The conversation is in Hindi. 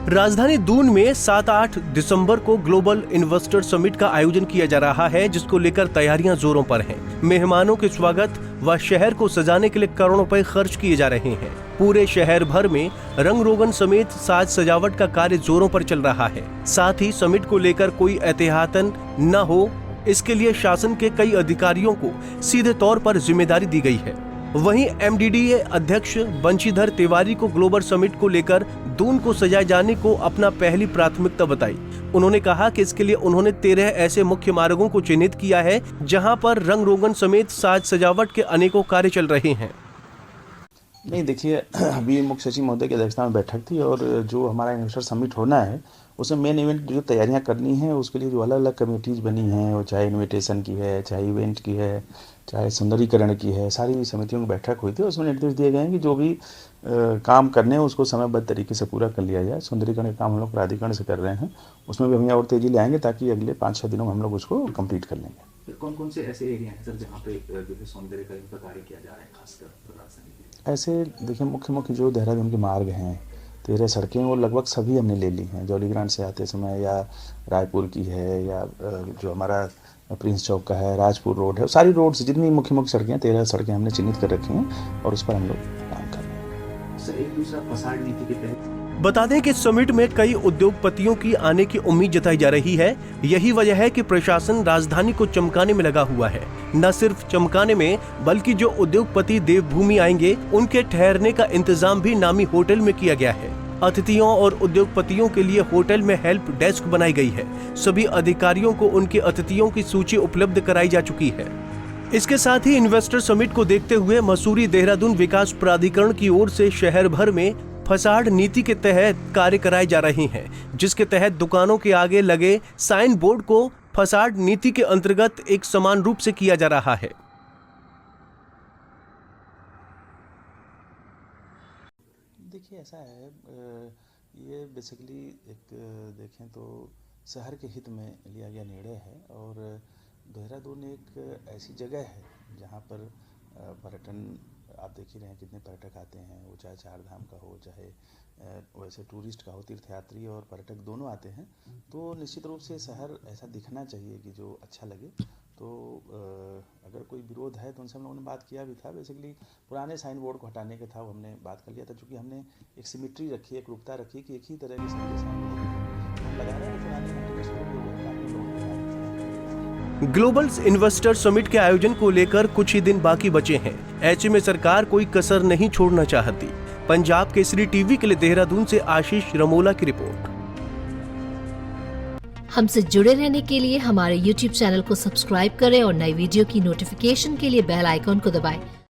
राजधानी दून में 7-8 दिसंबर को ग्लोबल इन्वेस्टर समिट का आयोजन किया जा रहा है, जिसको लेकर तैयारियां जोरों पर हैं। मेहमानों के स्वागत व शहर को सजाने के लिए करोड़ों रुपए खर्च किए जा रहे हैं। पूरे शहर भर में रंग रोगन समेत साज सजावट का कार्य जोरों पर चल रहा है। साथ ही समिट को लेकर कोई एहतियातन न हो, इसके लिए शासन के कई अधिकारियों को सीधे तौर पर जिम्मेदारी दी गई है। वहीं MDDA अध्यक्ष बंशीधर तिवारी को ग्लोबल समिट को लेकर दून को सजाए जाने को अपना पहली प्राथमिकता बताई। उन्होंने कहा कि इसके लिए उन्होंने 13 ऐसे मुख्य मार्गों को चिन्हित किया है, जहां पर रंग रोगन समेत साज सजावट के अनेकों कार्य चल रहे हैं। नहीं, देखिए, अभी मुख्य सचिव महोदय की अध्यक्षता में बैठक थी और जो हमारा इन्वेस्टर समिट होना है उसमें मेन इवेंट जो तैयारियां करनी है उसके लिए जो अलग अलग कमेटीज बनी हैं, वो चाहे इन्विटेशन की है, चाहे इवेंट की है, चाहे सुंदरीकरण की है, सारी समितियों की बैठक हुई थी। उसमें निर्देश दिए गए हैं कि जो भी काम करने हैं उसको समयबद्ध तरीके से पूरा कर लिया जाए। सुंदरीकरण का काम हम लोग प्राधिकरण से कर रहे हैं, उसमें भी हम और तेजी ले आएंगे ताकि अगले 5-6 दिनों में हम लोग उसको कंप्लीट कर लेंगे। कौन कौन से ऐसे एरिया हैं सर जहाँ पे सौंदर्यीकरण का कार्य किया जा रहा है, खासकर ऐसे देखिए, मुख्य जो देहरादून के मार्ग हैं, 13 सड़कें, वो लगभग सभी हमने ले ली हैं। जौलीग्रांट से आते समय या रायपुर की है या जो हमारा प्रिंस चौक का है, राजपुर रोड है, सारी रोड्स जितनी मुख्य सड़कें 13 सड़कें हमने चिन्हित कर रखी हैं और उस पर हम लोग काम कर रहे हैं। सर, एक दूसरा फसाड नीति के तहत बता दें कि समिट में कई उद्योगपतियों की आने की उम्मीद जताई जा रही है। यही वजह है कि प्रशासन राजधानी को चमकाने में लगा हुआ है। न सिर्फ चमकाने में, बल्कि जो उद्योगपति देवभूमि आएंगे उनके ठहरने का इंतजाम भी नामी होटल में किया गया है। अतिथियों और उद्योगपतियों के लिए होटल में हेल्प डेस्क बनाई गई है। सभी अधिकारियों को उनके अतिथियों की सूची उपलब्ध कराई जा चुकी है। इसके साथ ही इन्वेस्टर समिट को देखते हुए मसूरी देहरादून विकास प्राधिकरण की ओर से शहर भर में फसाड नीति के तहत कार्य कराए जा रहे हैं, जिसके तहत दुकानों के आगे लगे साइन बोर्ड को फसाड नीति के अंतर्गत एक समान रूप से किया जा रहा है। देखिए, ऐसा है, ये बेसिकली एक देखें तो शहर के हित में लिया गया निर्णय है और देहरादून एक ऐसी जगह है जहाँ पर पर्यटन, आप देख ही रहे हैं कितने पर्यटक आते हैं, वो चाहे चार धाम का हो, चाहे वैसे टूरिस्ट का हो, तीर्थयात्री और पर्यटक दोनों आते हैं। तो निश्चित रूप से शहर ऐसा दिखना चाहिए कि जो अच्छा लगे। तो अगर कोई विरोध है तो उनसे हम लोगों ने बात किया भी था। बेसिकली पुराने साइन बोर्ड को हटाने का था, वो हमने बात कर लिया था, क्योंकि हमने एक सिमेट्री रखी, एक रूपता रखी कि एक ही तरह के साइन बोर्ड लगा रहे हैं। ग्लोबल इन्वेस्टर समिट के आयोजन को लेकर कुछ ही दिन बाकी बचे हैं। ऐसे में सरकार कोई कसर नहीं छोड़ना चाहती। पंजाब केसरी टीवी के लिए देहरादून से आशीष रमोला की रिपोर्ट। हमसे जुड़े रहने के लिए हमारे YouTube चैनल को सब्सक्राइब करें और नई वीडियो की नोटिफिकेशन के लिए बेल आइकॉन को दबाएं।